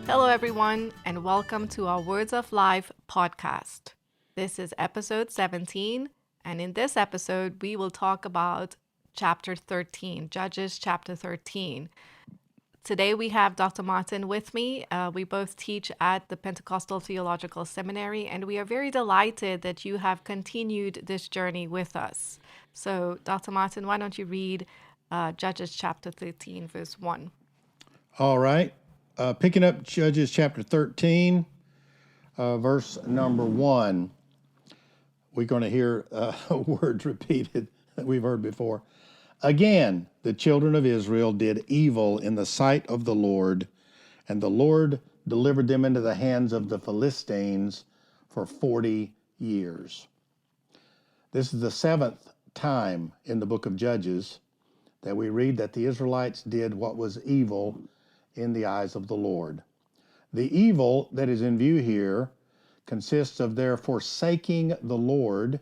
Hello, everyone, and welcome to our Words of Life podcast. This is episode 17, and in this episode, we will talk about chapter 13, Judges chapter 13. Today, we have Dr. Martin with me. We both teach at the Pentecostal Theological Seminary, and we are very delighted that you have continued this journey with us. So, Dr. Martin, why don't you read Judges chapter 13, verse 1? All right. Picking up Judges chapter 13, verse number 1. We're going to hear words repeated that we've heard before. Again, the children of Israel did evil in the sight of the Lord, and the Lord delivered them into the hands of the Philistines for 40 years. This is the seventh time in the book of Judges that we read that the Israelites did what was evil in the eyes of the Lord. The evil that is in view here consists of their forsaking the Lord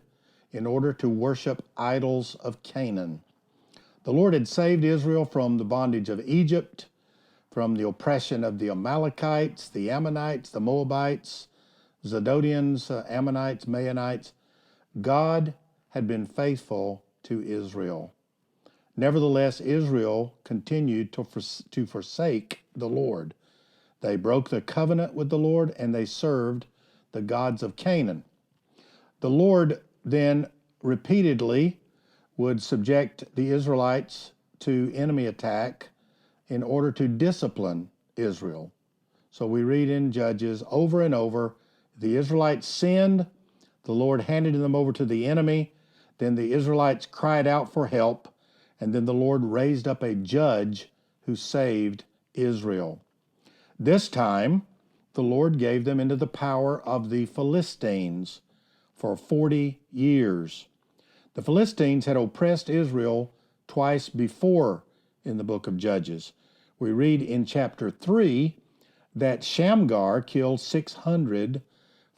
in order to worship idols of Canaan. The Lord had saved Israel from the bondage of Egypt, from the oppression of the Amalekites, the Ammonites, the Moabites, Zidonians, Ammonites, Maonites. God had been faithful to Israel. Nevertheless, Israel continued to forsake the Lord. They broke the covenant with the Lord, and they served the gods of Canaan. The Lord then repeatedly would subject the Israelites to enemy attack in order to discipline Israel. So we read in Judges over and over, the Israelites sinned, the Lord handed them over to the enemy, then the Israelites cried out for help, and then the Lord raised up a judge who saved Israel. This time, the Lord gave them into the power of the Philistines for 40 years. The Philistines had oppressed Israel twice before in the book of Judges. We read in chapter 3 that Shamgar killed 600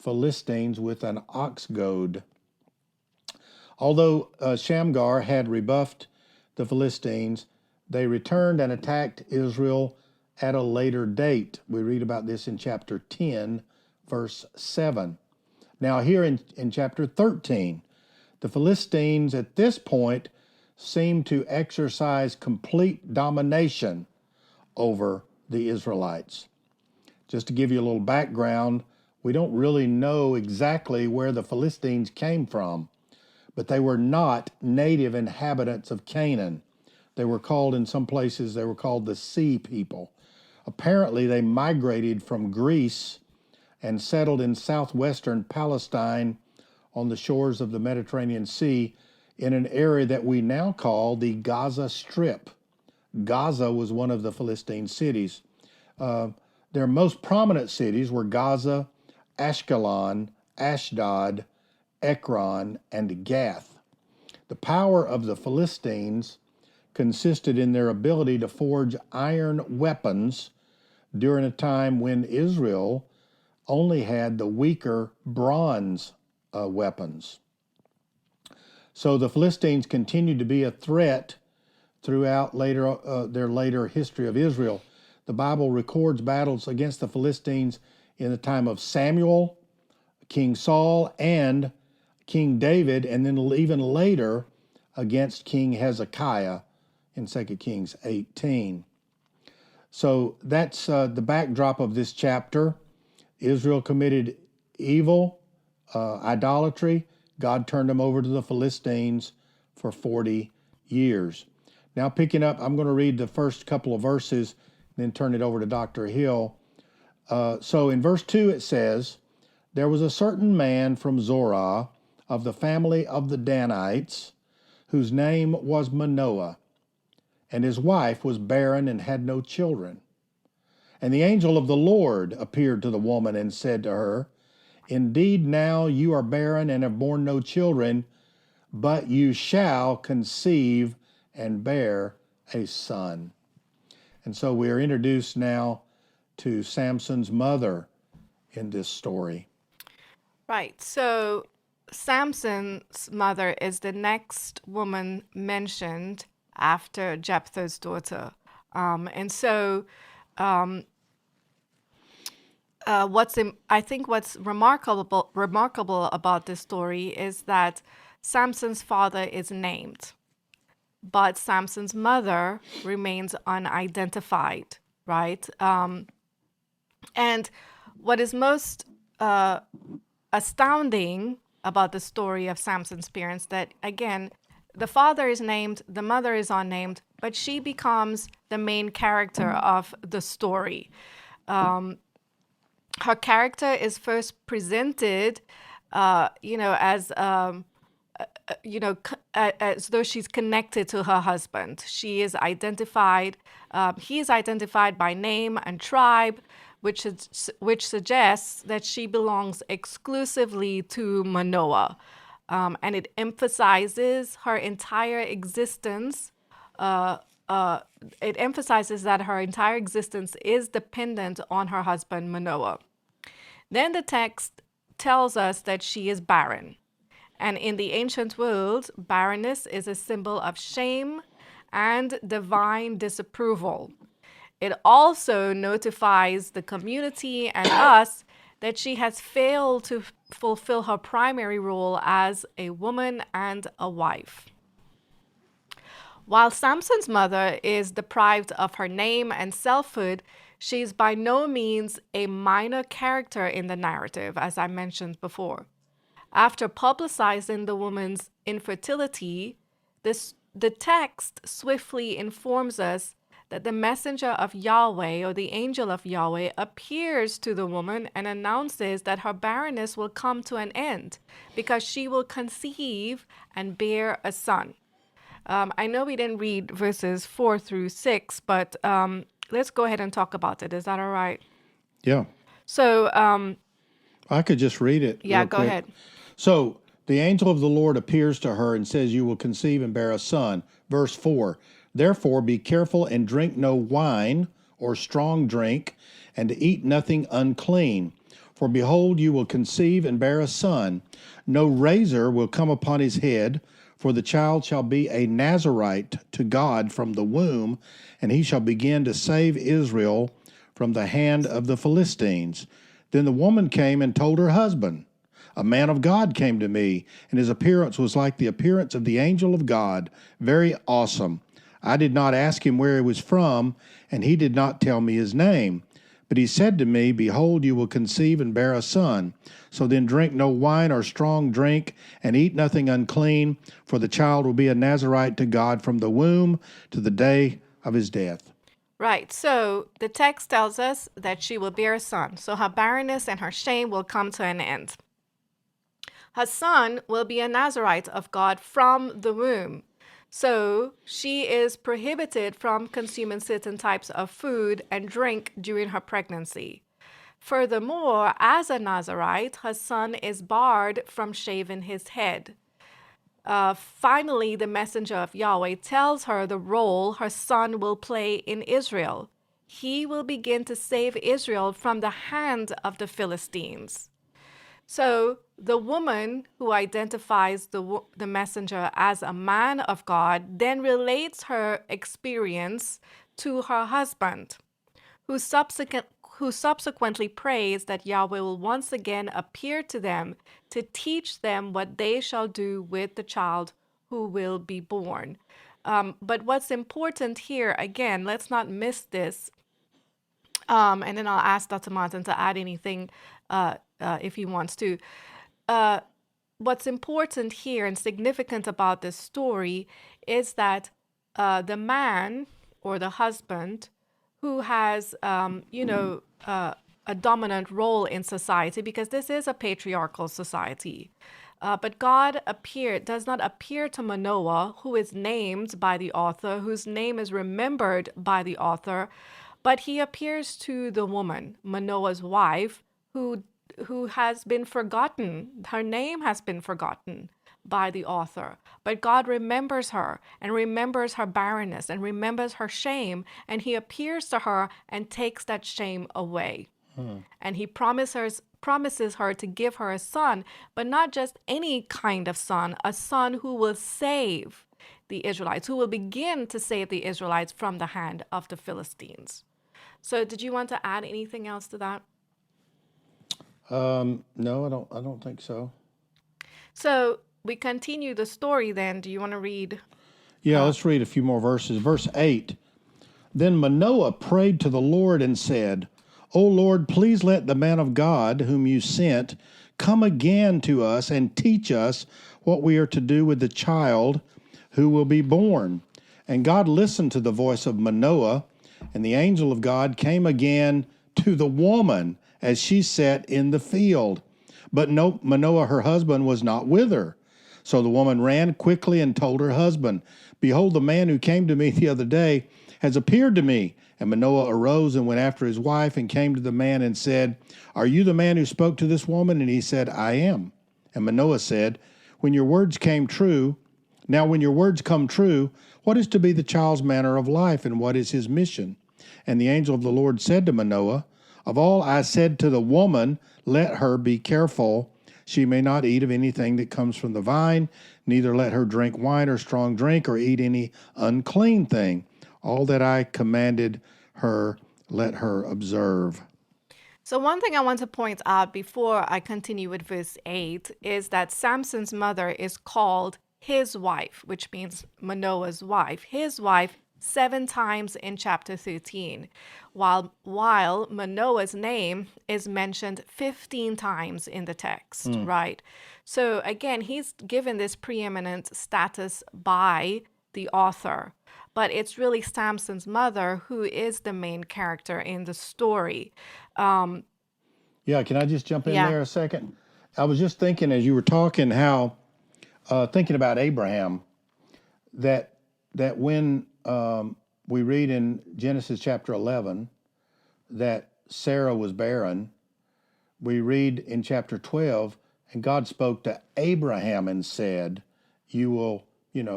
Philistines with an ox goad. Although Shamgar had rebuffed the Philistines, they returned and attacked Israel at a later date. We read about this in chapter 10, verse 7. Now here in chapter 13, the Philistines at this point seem to exercise complete domination over the Israelites. Just to give you a little background, we don't really know exactly where the Philistines came from, but they were not native inhabitants of Canaan. They were called, in some places, they were called the Sea People. Apparently, they migrated from Greece and settled in southwestern Palestine on the shores of the Mediterranean Sea in an area that we now call the Gaza Strip. Gaza was one of the Philistine cities. Their most prominent cities were Gaza, Ashkelon, Ashdod, Ekron, and Gath. The power of the Philistines consisted in their ability to forge iron weapons during a time when Israel only had the weaker bronze weapons. So the Philistines continued to be a threat throughout their later history of Israel. The Bible records battles against the Philistines in the time of Samuel, King Saul, and King David, and then even later against King Hezekiah in 2 Kings 18. So that's the backdrop of this chapter. Israel committed evil, idolatry. God turned them over to the Philistines for 40 years. Now picking up, I'm going to read the first couple of verses, then turn it over to Dr. Hill. So in verse 2 it says, "There was a certain man from Zorah, of the family of the Danites, whose name was Manoah, and his wife was barren and had no children. And the angel of the Lord appeared to the woman and said to her, Indeed, now you are barren and have borne no children, but you shall conceive and bear a son." And so we are introduced now to Samson's mother in this story. Right. So Samson's mother is the next woman mentioned after Jephthah's daughter. And so I think what's remarkable about this story is that Samson's father is named, but Samson's mother remains unidentified, right? And what is most astounding about the story of Samson's parents, that again, the father is named, the mother is unnamed, but she becomes the main character of the story. Her character is first presented, as as though she's connected to her husband. She is identified. He is identified by name and tribe, which suggests that she belongs exclusively to Manoah, and it emphasizes her entire existence. It emphasizes that her entire existence is dependent on her husband Manoah. Then the text tells us that she is barren. And in the ancient world, barrenness is a symbol of shame and divine disapproval. It also notifies the community and us that she has failed to fulfill her primary role as a woman and a wife. While Samson's mother is deprived of her name and selfhood, she is by no means a minor character in the narrative, as I mentioned before. After publicizing the woman's infertility, the text swiftly informs us that the messenger of Yahweh, or the angel of Yahweh, appears to the woman and announces that her barrenness will come to an end because she will conceive and bear a son. I know we didn't read verses 4 through 6, but let's go ahead and talk about it. Is that all right? Yeah. So, I could just read it. yeah, real go quick. ahead. So the angel of the Lord appears to her and says, "You will conceive and bear a son." Verse 4, "Therefore be careful and drink no wine or strong drink, and to eat nothing unclean. For behold, you will conceive and bear a son. No razor will come upon his head, for the child shall be a Nazarite to God from the womb, and he shall begin to save Israel from the hand of the Philistines." Then the woman came and told her husband, "A man of God came to me, and his appearance was like the appearance of the angel of God, very awesome. I did not ask him where he was from, and he did not tell me his name. But he said to me, Behold, you will conceive and bear a son. So then drink no wine or strong drink, and eat nothing unclean, for the child will be a Nazarite to God from the womb to the day of his death." Right. So the text tells us that she will bear a son. So her barrenness and her shame will come to an end. Her son will be a Nazarite of God from the womb. So she is prohibited from consuming certain types of food and drink during her pregnancy. Furthermore, as a Nazarite, her son is barred from shaving his head. Finally, the messenger of Yahweh tells her the role her son will play in Israel. He will begin to save Israel from the hand of the Philistines. So the woman who identifies the messenger as a man of God then relates her experience to her husband, who subsequently prays that Yahweh will once again appear to them to teach them what they shall do with the child who will be born. But what's important here, again, let's not miss this. And then I'll ask Dr. Martin to add anything if he wants to. What's important here and significant about this story is that the man or the husband who has, a dominant role in society, because this is a patriarchal society. But God does not appear to Manoah, who is named by the author, whose name is remembered by the author, but he appears to the woman, Manoah's wife, who has been forgotten. Her name has been forgotten by the author. But God remembers her and remembers her barrenness and remembers her shame, and he appears to her and takes that shame away. And he promises her to give her a son, but not just any kind of son, a son who will save the Israelites, who will begin to save the Israelites from the hand of the Philistines. So did you want to add anything else to that? No, I don't think so. So we continue the story then. Do you want to read? Yeah, let's read a few more verses. Verse 8. Then Manoah prayed to the Lord and said, O Lord, please let the man of God whom you sent come again to us and teach us what we are to do with the child who will be born. And God listened to the voice of Manoah, and the angel of God came again to the woman as she sat in the field. But no, Manoah, her husband, was not with her. So the woman ran quickly and told her husband, Behold, the man who came to me the other day has appeared to me. And Manoah arose and went after his wife and came to the man and said, Are you the man who spoke to this woman? And he said, I am. And Manoah said, When your words came true, when your words come true, what is to be the child's manner of life and what is his mission? And the angel of the Lord said to Manoah, Of all I said to the woman, let her be careful. She may not eat of anything that comes from the vine, neither let her drink wine or strong drink or eat any unclean thing. All that I commanded her, let her observe. So one thing I want to point out before I continue with verse 8 is that Samson's mother is called his wife, which means Manoah's wife. His wife 7 times in chapter 13, while Manoah's name is mentioned 15 times in the text, right? So again, he's given this preeminent status by the author, but it's really Samson's mother who is the main character in the story. Yeah, can I just jump in Yeah. there a second? I was just thinking as you were talking how, thinking about Abraham, that when we read in Genesis chapter 11 that Sarah was barren, we read in chapter 12, and God spoke to Abraham and said, you will,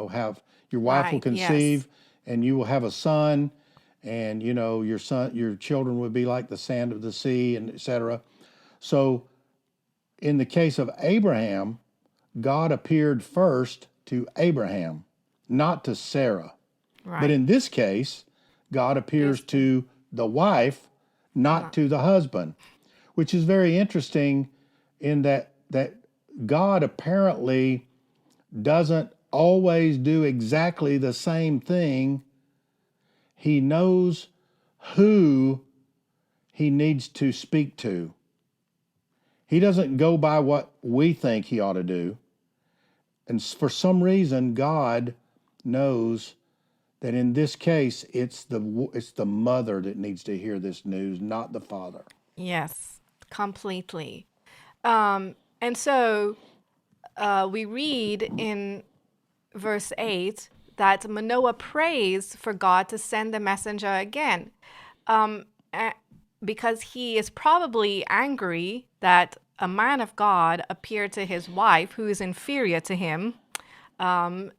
have, your wife will Right, yes. conceive and you will have a son, and, your children will be like the sand of the sea, and etc. So in the case of Abraham, God appeared first to Abraham, not to Sarah. Right. But in this case, God appears to the wife, not to the husband, which is very interesting in that God apparently doesn't always do exactly the same thing. He knows who he needs to speak to. He doesn't go by what we think he ought to do. And for some reason, God knows that in this case, it's the mother that needs to hear this news, not the father. Yes, completely. And so we read in verse 8 that Manoah prays for God to send the messenger again, because he is probably angry that a man of God appeared to his wife who is inferior to him, and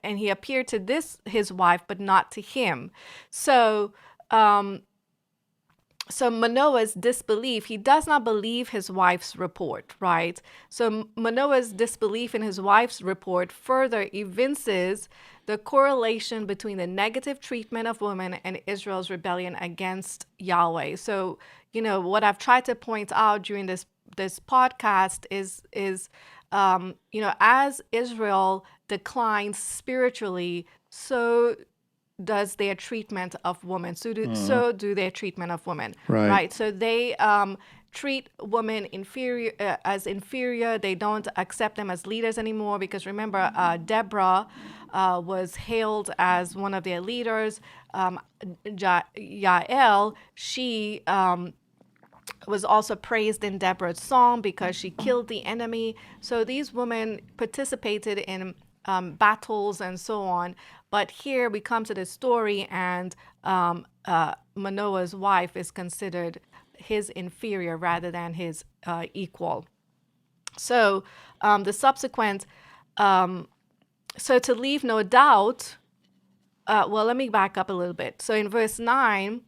he appeared to his wife, but not to him. So Manoah's disbelief, he does not believe his wife's report, right? So Manoah's disbelief in his wife's report further evinces the correlation between the negative treatment of women and Israel's rebellion against Yahweh. So, what I've tried to point out during this podcast is as Israel declines spiritually, so does their treatment of women. So do their treatment of women. Right. So they treat women as inferior. They don't accept them as leaders anymore, because remember, Deborah was hailed as one of their leaders. Yael, she was also praised in Deborah's song because she killed the enemy. So these women participated in battles and so on. But here we come to the story, and Manoah's wife is considered his inferior rather than his equal. So the subsequent, so to leave no doubt, let me back up a little bit. So in verse 9,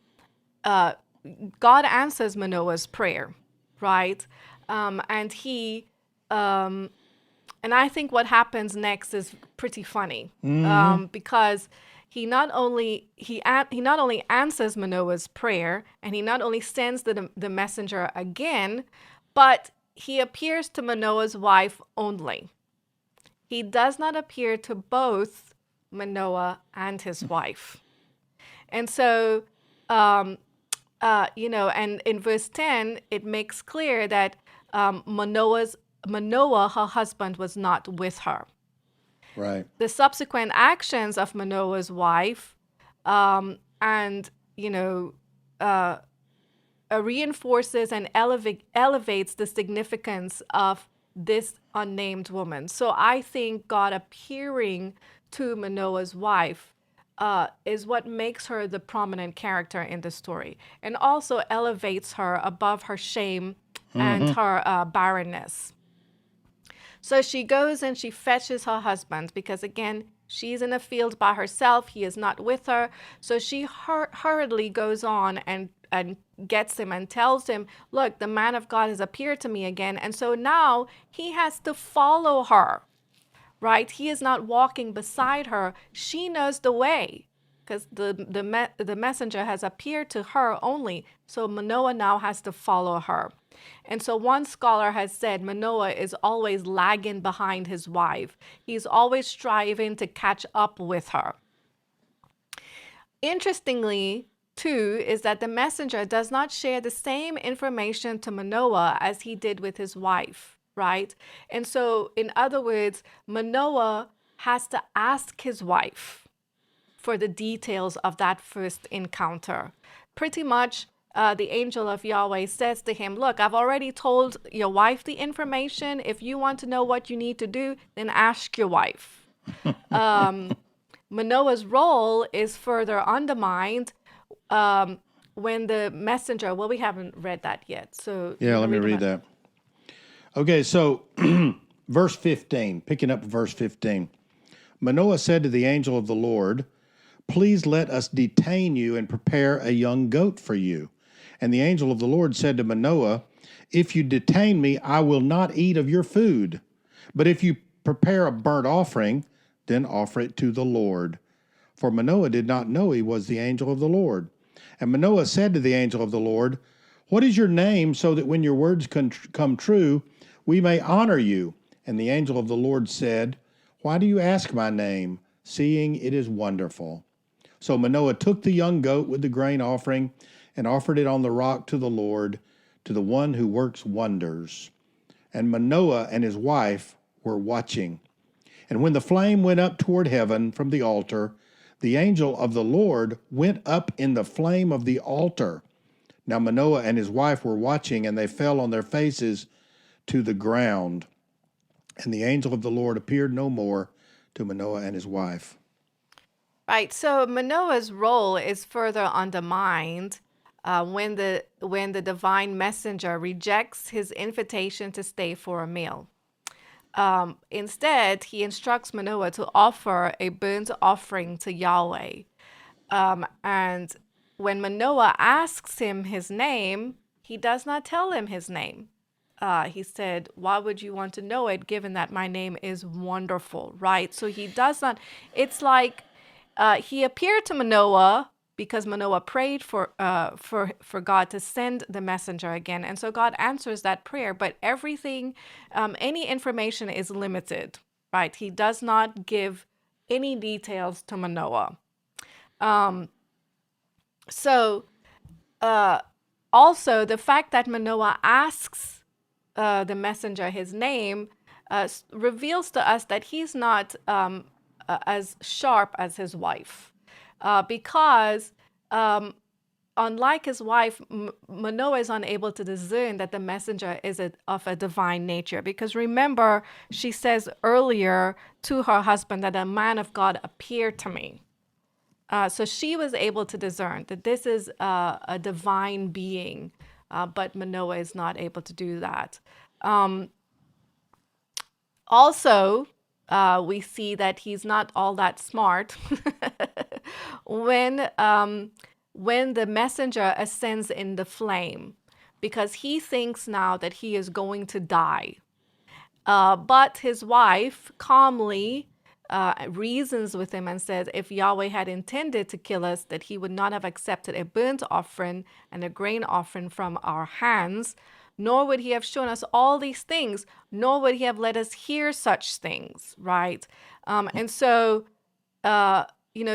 God answers Manoah's prayer, right? And he, and I think what happens next is pretty funny, because he not only answers Manoah's prayer, and he not only sends the messenger again, but he appears to Manoah's wife only. He does not appear to both Manoah and his wife. And so, and in verse 10, it makes clear that Manoah, her husband, was not with her. Right. The subsequent actions of Manoah's wife, reinforces and elevates the significance of this unnamed woman. So I think God appearing to Manoah's wife is what makes her the prominent character in the story, and also elevates her above her shame and her barrenness. So she goes and she fetches her husband, because again, she's in a field by herself. He is not with her. So she hurriedly goes on and gets him and tells him, look, the man of God has appeared to me again. And so now he has to follow her, right? He is not walking beside her. She knows the way, because the messenger has appeared to her only. So Manoah now has to follow her. And so one scholar has said Manoah is always lagging behind his wife. He's always striving to catch up with her. Interestingly, too, is that the messenger does not share the same information to Manoah as he did with his wife, right? And so, in other words, Manoah has to ask his wife for the details of that first encounter. Pretty much, the angel of Yahweh says to him, look, I've already told your wife the information. If you want to know what you need to do, then ask your wife. Manoah's role is further undermined when the messenger, well, we haven't read that yet. So yeah, let me read that. Okay, so verse 15, picking up verse 15. Manoah said to the angel of the Lord, please let us detain you and prepare a young goat for you. And the angel of the Lord said to Manoah, if you detain me, I will not eat of your food. But if you prepare a burnt offering, then offer it to the Lord. For Manoah did not know he was the angel of the Lord. And Manoah said to the angel of the Lord, what is your name, so that when your words come true, we may honor you? And the angel of the Lord said, why do you ask my name, seeing it is wonderful? So Manoah took the young goat with the grain offering and offered it on the rock to the Lord, to the one who works wonders. And Manoah and his wife were watching. And when the flame went up toward heaven from the altar, the angel of the Lord went up in the flame of the altar. Now Manoah and his wife were watching, and they fell on their faces to the ground. And the angel of the Lord appeared no more to Manoah and his wife. Right. So Manoah's role is further undermined when the divine messenger rejects his invitation to stay for a meal. Instead, he instructs Manoah to offer a burnt offering to Yahweh. And when Manoah asks him his name, he does not tell him his name. He said, why would you want to know it, given that my name is wonderful, right? So he does not, it's like he appeared to Manoah because Manoah prayed for God to send the messenger again. And so God answers that prayer, but everything, any information is limited, right? He does not give any details to Manoah. Also, the fact that Manoah asks the messenger his name reveals to us that he's not as sharp as his wife, because unlike his wife, Manoah is unable to discern that the messenger is of a divine nature. Because remember, she says earlier to her husband that a man of God appeared to me. So she was able to discern that this is a divine being, but Manoah is not able to do that. Also, we see that he's not all that smart when the messenger ascends in the flame, because he thinks now that he is going to die. But his wife calmly reasons with him and says, if Yahweh had intended to kill us, that he would not have accepted a burnt offering and a grain offering from our hands, nor would he have shown us all these things, nor would he have let us hear such things, right? And so,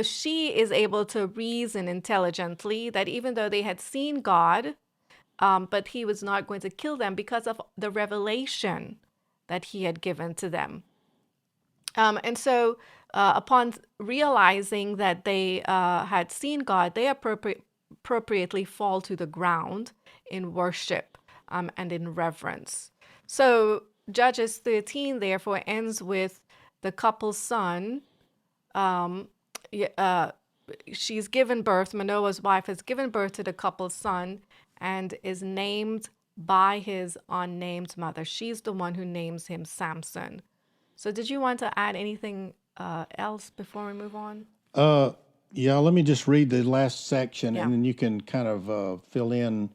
she is able to reason intelligently that even though they had seen God, but he was not going to kill them because of the revelation that he had given to them. And so upon realizing that they had seen God, they appropriately fall to the ground in worship and in reverence. So Judges 13, therefore, ends with the couple's son. She's given birth, Manoah's wife has given birth to the couple's son and is named by his unnamed mother. She's the one who names him Samson. So did you want to add anything else before we move on? Yeah, let me just read the last section, Yeah. and then you can kind of fill in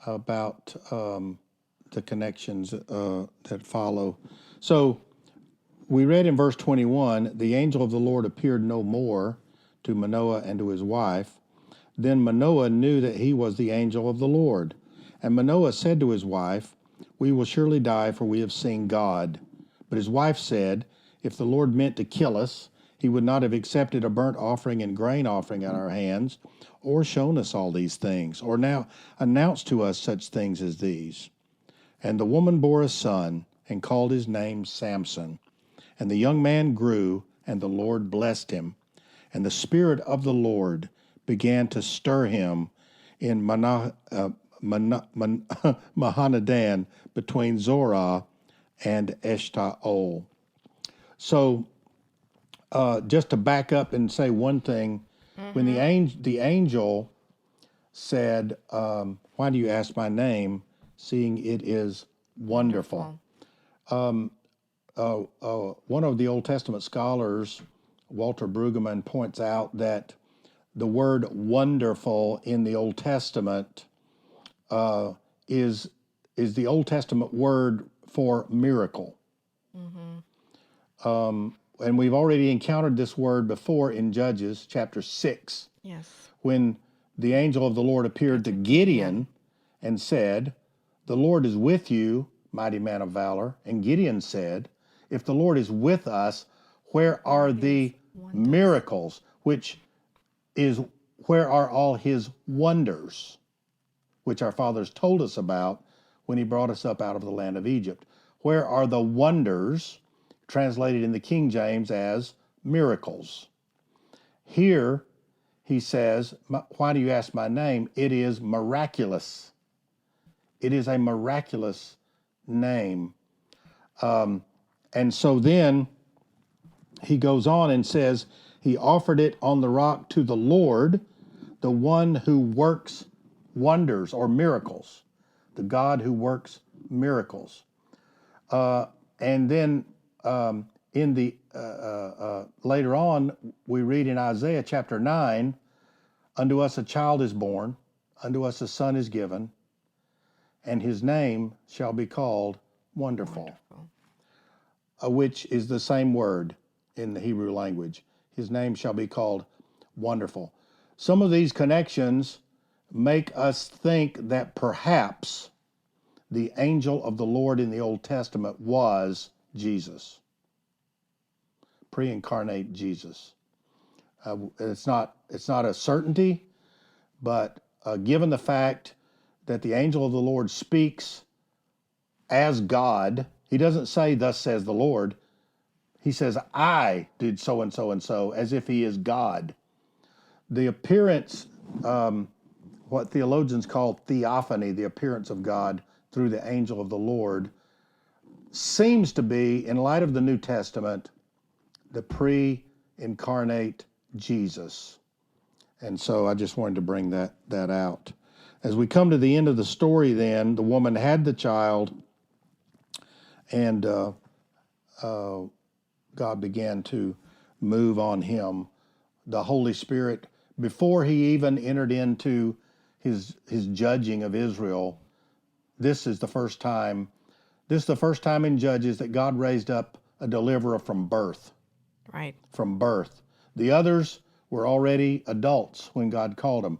about the connections that follow. So we read in verse 21, the angel of the Lord appeared no more to Manoah and to his wife. Then Manoah knew that he was the angel of the Lord. And Manoah said to his wife, we will surely die, for we have seen God. But his wife said, if the Lord meant to kill us, he would not have accepted a burnt offering and grain offering at our hands, or shown us all these things, or now announced to us such things as these. And the woman bore a son, and called his name Samson. And the young man grew, and the Lord blessed him. And the Spirit of the Lord began to stir him in Mahanadan between Zorah and Eshtaol. So just to back up and say one thing, when the angel said, why do you ask my name, seeing it is wonderful? One of the Old Testament scholars, Walter Brueggemann, points out that the word wonderful in the Old Testament is the Old Testament word for miracle. And we've already encountered this word before in Judges chapter 6. Yes. When the angel of the Lord appeared to Gideon and said, the Lord is with you, mighty man of valor. And Gideon said, if the Lord is with us, where are the miracles? Which is, where are all his wonders, which our fathers told us about when he brought us up out of the land of Egypt? Where are the wonders, translated in the King James as miracles? Here he says, why do you ask my name? It is miraculous. It is a miraculous name. And so then he goes on and says, he offered it on the rock to the Lord, the one who works wonders or miracles, the God who works miracles. And then in the later on, we read in Isaiah chapter 9, unto us a child is born, unto us a son is given, and his name shall be called Wonderful. Which is the same word in the Hebrew language. His name shall be called Wonderful. Some of these connections make us think that perhaps the angel of the Lord in the Old Testament was Jesus, pre-incarnate Jesus. It's not a certainty, but given the fact that the angel of the Lord speaks as God, he doesn't say, thus says the Lord. He says, I did so and so and so, as if he is God. The appearance, what theologians call theophany, the appearance of God through the angel of the Lord, seems to be, in light of the New Testament, the pre-incarnate Jesus. And so I just wanted to bring that out. As we come to the end of the story then, the woman had the child, and God began to move on him. The Holy Spirit, before he even entered into his judging of Israel, this is the first time in Judges that God raised up a deliverer from birth. Right. from birth. The others were already adults when God called them.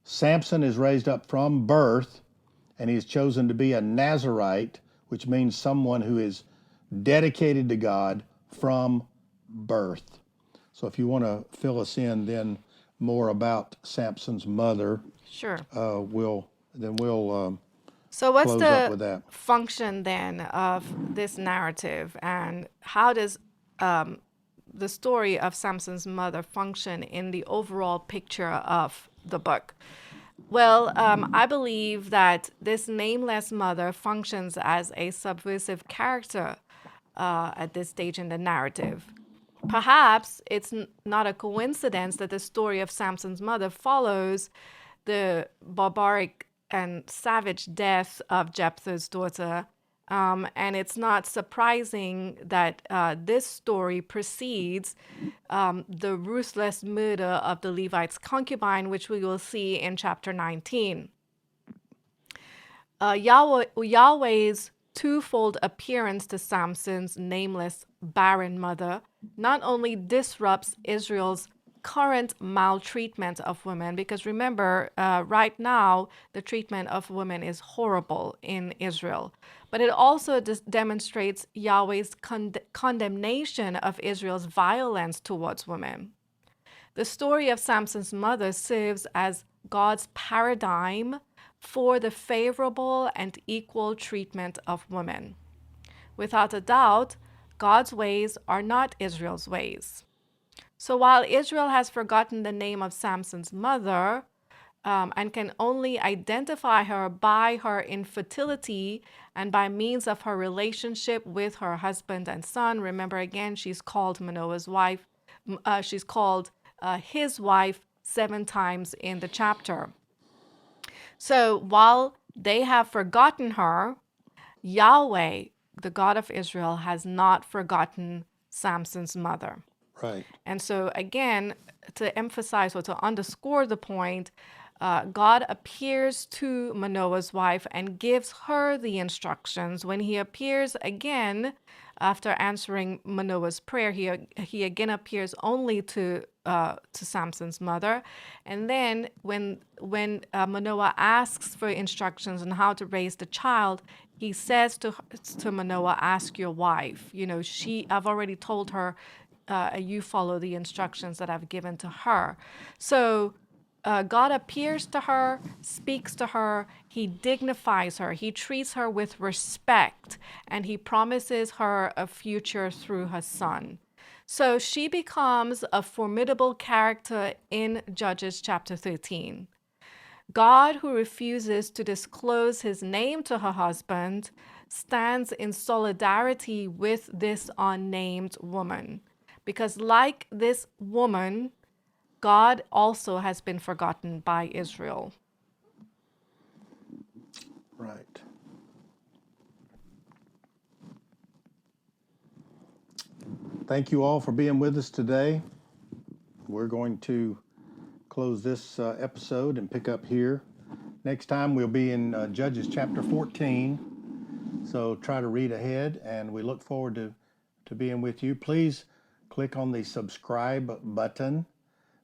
Samson is raised up from birth, and he is chosen to be a Nazarite, which means someone who is dedicated to God from birth. So if you want to fill us in then more about Samson's mother, Sure. we'll So, what's close up the with that. function then of this narrative, and how does the story of Samson's mother function in the overall picture of the book? Well, I believe that this nameless mother functions as a subversive character at this stage in the narrative. Perhaps it's not a coincidence that the story of Samson's mother follows the barbaric and savage death of Jephthah's daughter. And it's not surprising that this story precedes the ruthless murder of the Levite's concubine, which we will see in chapter 19. Yahweh's twofold appearance to Samson's nameless barren mother not only disrupts Israel's current maltreatment of women, because remember, right now, the treatment of women is horrible in Israel, but it also demonstrates Yahweh's condemnation of Israel's violence towards women. The story of Samson's mother serves as God's paradigm for the favorable and equal treatment of women. Without a doubt, God's ways are not Israel's ways. So while Israel has forgotten the name of Samson's mother and can only identify her by her infertility and by means of her relationship with her husband and son, remember again, she's called Manoah's wife. She's called his wife 7 times in the chapter. So while they have forgotten her, Yahweh, the God of Israel, has not forgotten Samson's mother. Right. And so, again, to emphasize or to underscore the point, God appears to Manoah's wife and gives her the instructions. When he appears again, after answering Manoah's prayer, he again appears only to Samson's mother. And then when Manoah asks for instructions on how to raise the child, he says to Manoah, "Ask your wife. I've already told her, you follow the instructions that I've given to her." So God appears to her, speaks to her, he dignifies her, he treats her with respect, and he promises her a future through her son. So she becomes a formidable character in Judges chapter 13. God, who refuses to disclose his name to her husband, stands in solidarity with this unnamed woman. Because like this woman, God also has been forgotten by Israel. Right. Thank you all for being with us today. We're going to close this episode and pick up here. Next time we'll be in Judges chapter 14. So try to read ahead, and we look forward to being with you. Please click on the subscribe button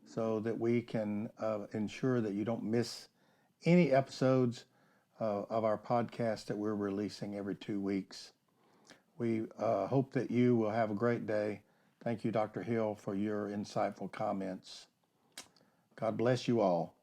so that we can ensure that you don't miss any episodes of our podcast that we're releasing every 2 weeks. We hope that you will have a great day. Thank you, Dr. Hill, for your insightful comments. God bless you all.